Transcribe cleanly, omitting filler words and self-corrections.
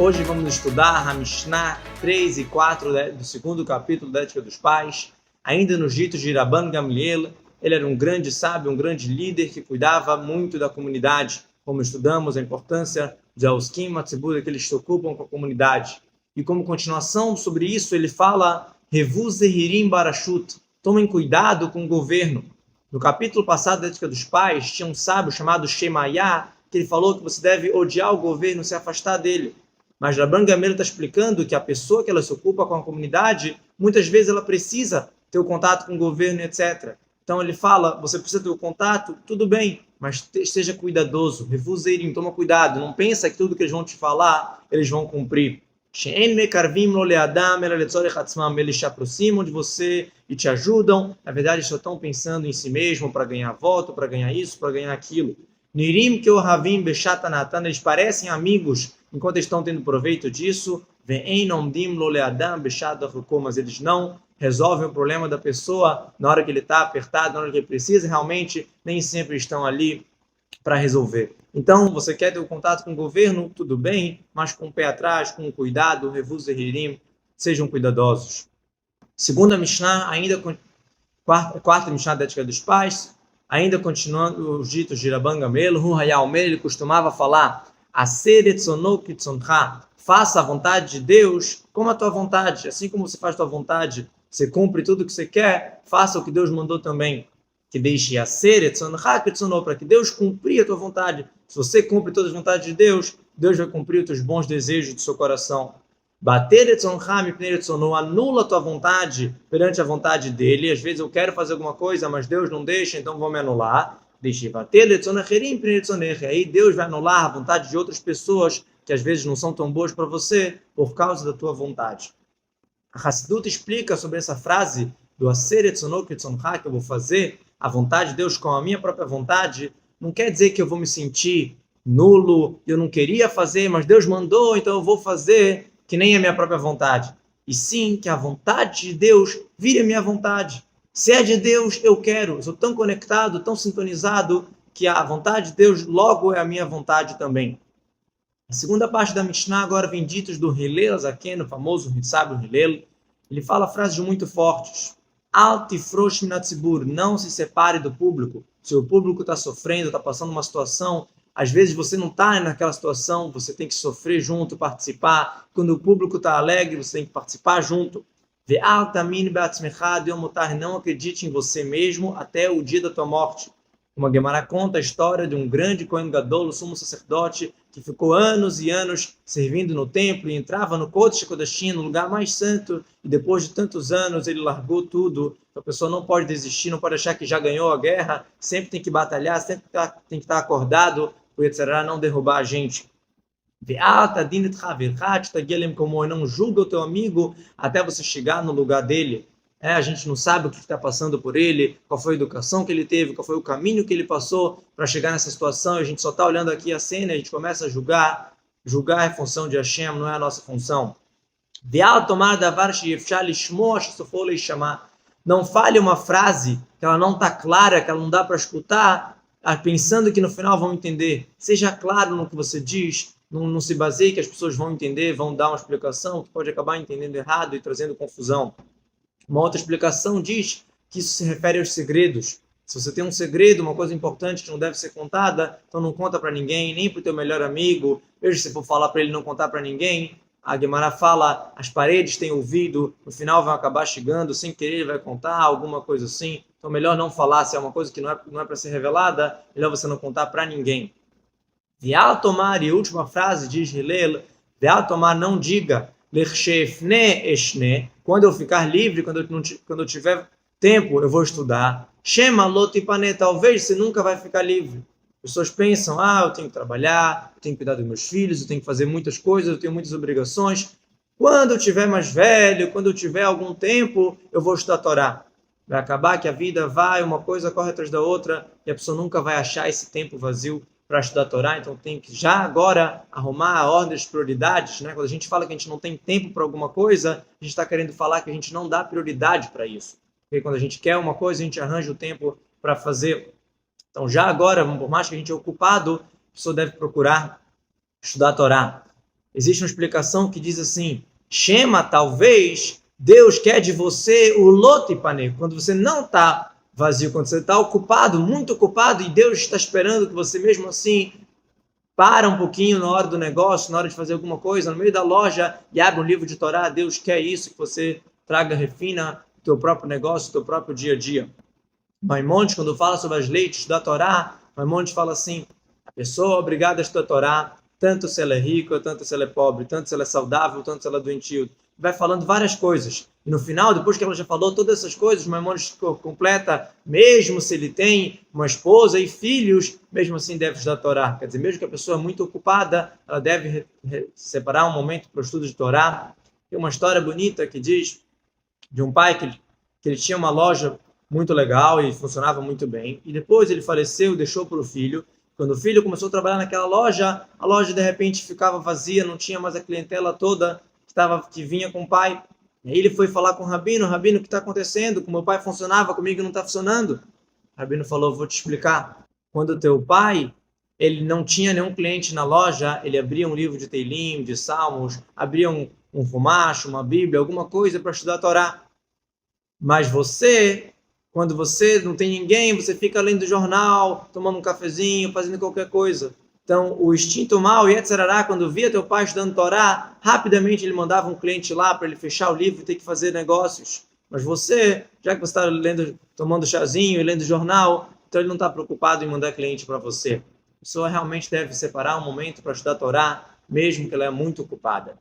Hoje vamos estudar a Mishnah 3 e 4 do segundo capítulo da Ética dos Pais, ainda nos ditos de Rabban Gamliel. Ele era um grande sábio, um grande líder que cuidava muito da comunidade, como estudamos a importância de Auskim Matzibur, que eles se ocupam com a comunidade. E como continuação sobre isso, ele fala Revu Zehirim Barashut, tomem cuidado com o governo. No capítulo passado da Ética dos Pais, tinha um sábio chamado Shemaiah, que ele falou que você deve odiar o governo, se afastar dele. Mas Rabban Gamliel está explicando que a pessoa que ela se ocupa com a comunidade, muitas vezes ela precisa ter o contato com o governo, etc. Então ele fala, você precisa ter o contato, tudo bem, mas seja cuidadoso, refuseirim, toma cuidado, não pensa que tudo que eles vão te falar, eles vão cumprir. Eles se aproximam de você e te ajudam, na verdade só estão pensando em si mesmo para ganhar voto, para ganhar isso, para ganhar aquilo. Nirim que o Ravim Beshatanatan, eles parecem amigos enquanto estão tendo proveito disso, mas eles não resolvem o problema da pessoa na hora que ele está apertado, na hora que ele precisa, realmente nem sempre estão ali para resolver. Então, você quer ter o contato com o governo, tudo bem, mas com o pé atrás, com cuidado, Revuzehirim, sejam cuidadosos. Segunda Mishnah, ainda quarta Mishnah da Ética dos Pais, ainda continuando os ditos de Rabban Gamliel, ele costumava falar faça a vontade de Deus como a tua vontade. Assim como você faz a tua vontade, você cumpre tudo o que você quer, faça o que Deus mandou também. Que deixe para que Deus cumpra a tua vontade. Se você cumpre todas as vontades de Deus, Deus vai cumprir os teus bons desejos do seu coração. Anula a tua vontade perante a vontade dele. Às vezes eu quero fazer alguma coisa, mas Deus não deixa, então vou me anular. Aí Deus vai anular a vontade de outras pessoas que às vezes não são tão boas para você por causa da tua vontade. A Hassidut explica sobre essa frase do que eu vou fazer a vontade de Deus com a minha própria vontade. Não quer dizer que eu vou me sentir nulo, eu não queria fazer, mas Deus mandou, então eu vou fazer que nem a minha própria vontade. E sim, que a vontade de Deus vire a minha vontade. Se é de Deus, eu quero. Eu sou tão conectado, tão sintonizado, que a vontade de Deus logo é a minha vontade também. A segunda parte da Mishnah agora vem ditos do Hillel Zaken, o famoso sábio Hillel. Ele fala frases muito fortes. Al tifrosh min hatzibur, não se separe do público. Se o público está sofrendo, está passando uma situação, às vezes você não está naquela situação, você tem que sofrer junto, participar. Quando o público está alegre, você tem que participar junto. Não acredite em você mesmo até o dia da tua morte. Uma Gemara conta a história de um grande Kohen Gadol, sumo sacerdote, que ficou anos e anos servindo no templo e entrava no Kodesh Kodashim, no lugar mais santo, e depois de tantos anos ele largou tudo. A pessoa não pode desistir, não pode achar que já ganhou a guerra, sempre tem que batalhar, sempre tem que estar acordado, para o Yetzirah não derrubar a gente. Não julga o teu amigo até você chegar no lugar dele. A gente não sabe o que está passando por ele, qual foi a educação que ele teve, qual foi o caminho que ele passou para chegar nessa situação. A gente só está olhando aqui a cena, a gente começa a julgar. Julgar é função de Hashem, não é a nossa função. Não fale uma frase que ela não está clara, que ela não dá para escutar, pensando que no final vão entender. Seja claro no que você diz. Não se baseie que as pessoas vão entender, vão dar uma explicação que pode acabar entendendo errado e trazendo confusão. Uma outra explicação diz que isso se refere aos segredos. Se você tem um segredo, uma coisa importante que não deve ser contada, então não conta para ninguém, nem para o teu melhor amigo. Veja, se for falar para ele não contar para ninguém, a Gemara fala, as paredes têm ouvido, no final vão acabar chegando, sem querer ele vai contar, alguma coisa assim. Então melhor não falar, se é uma coisa que não é para ser revelada, melhor você não contar para ninguém. Ve'al tomar, e a última frase diz Hillel, ve'al tomar, não diga, quando eu ficar livre, quando eu tiver tempo, eu vou estudar. Shema lotipane, talvez você nunca vai ficar livre. As pessoas pensam, eu tenho que trabalhar, eu tenho que cuidar dos meus filhos, eu tenho que fazer muitas coisas, eu tenho muitas obrigações. Quando eu tiver mais velho, quando eu tiver algum tempo, eu vou estudar a Torá. Vai acabar que a vida vai, uma coisa corre atrás da outra, e a pessoa nunca vai achar esse tempo vazio para estudar a Torá, então tem que já agora arrumar a ordem das prioridades, né? Quando a gente fala que a gente não tem tempo para alguma coisa, a gente está querendo falar que a gente não dá prioridade para isso. Porque quando a gente quer uma coisa, a gente arranja o tempo para fazer. Então já agora, por mais que a gente é ocupado, a pessoa deve procurar estudar a Torá. Existe uma explicação que diz assim, Shema, talvez, Deus quer de você o lotipane, quando você não está vazio, quando você está ocupado, muito ocupado, e Deus está esperando que você mesmo assim para um pouquinho na hora do negócio, na hora de fazer alguma coisa, no meio da loja, e abre um livro de Torá. Deus quer isso, que você traga, refina o teu próprio negócio, o teu próprio dia a dia. Maimonides, quando fala sobre as leis da Torá, Maimonides fala assim, a pessoa é obrigada a estudar a Torá, tanto se ela é rica, tanto se ela é pobre, tanto se ela é saudável, tanto se ela é doentio. Vai falando várias coisas. E no final, depois que ela já falou todas essas coisas, Maimonides completa, mesmo se ele tem uma esposa e filhos, mesmo assim deve estudar a Torá. Quer dizer, mesmo que a pessoa é muito ocupada, ela deve separar um momento para o estudo de Torá. Tem uma história bonita que diz de um pai que ele tinha uma loja muito legal e funcionava muito bem. E depois ele faleceu e deixou para o filho. Quando o filho começou a trabalhar naquela loja, a loja de repente ficava vazia, não tinha mais a clientela toda que vinha com o pai. E aí ele foi falar com o Rabino, o que está acontecendo? Com meu pai funcionava, comigo não está funcionando. O Rabino falou, vou te explicar. Quando o teu pai, ele não tinha nenhum cliente na loja, ele abria um livro de Teilim, de Salmos, abria um Rumash, uma Bíblia, alguma coisa para estudar a Torá. Mas você, quando você não tem ninguém, você fica lendo jornal, tomando um cafezinho, fazendo qualquer coisa. Então, o instinto mau, Yetzirará, quando via teu pai estudando Torá, rapidamente ele mandava um cliente lá para ele fechar o livro e ter que fazer negócios. Mas você, já que você está lendo, tomando chazinho e lendo jornal, então ele não está preocupado em mandar cliente para você. A pessoa realmente deve separar um momento para estudar Torá, mesmo que ela é muito ocupada.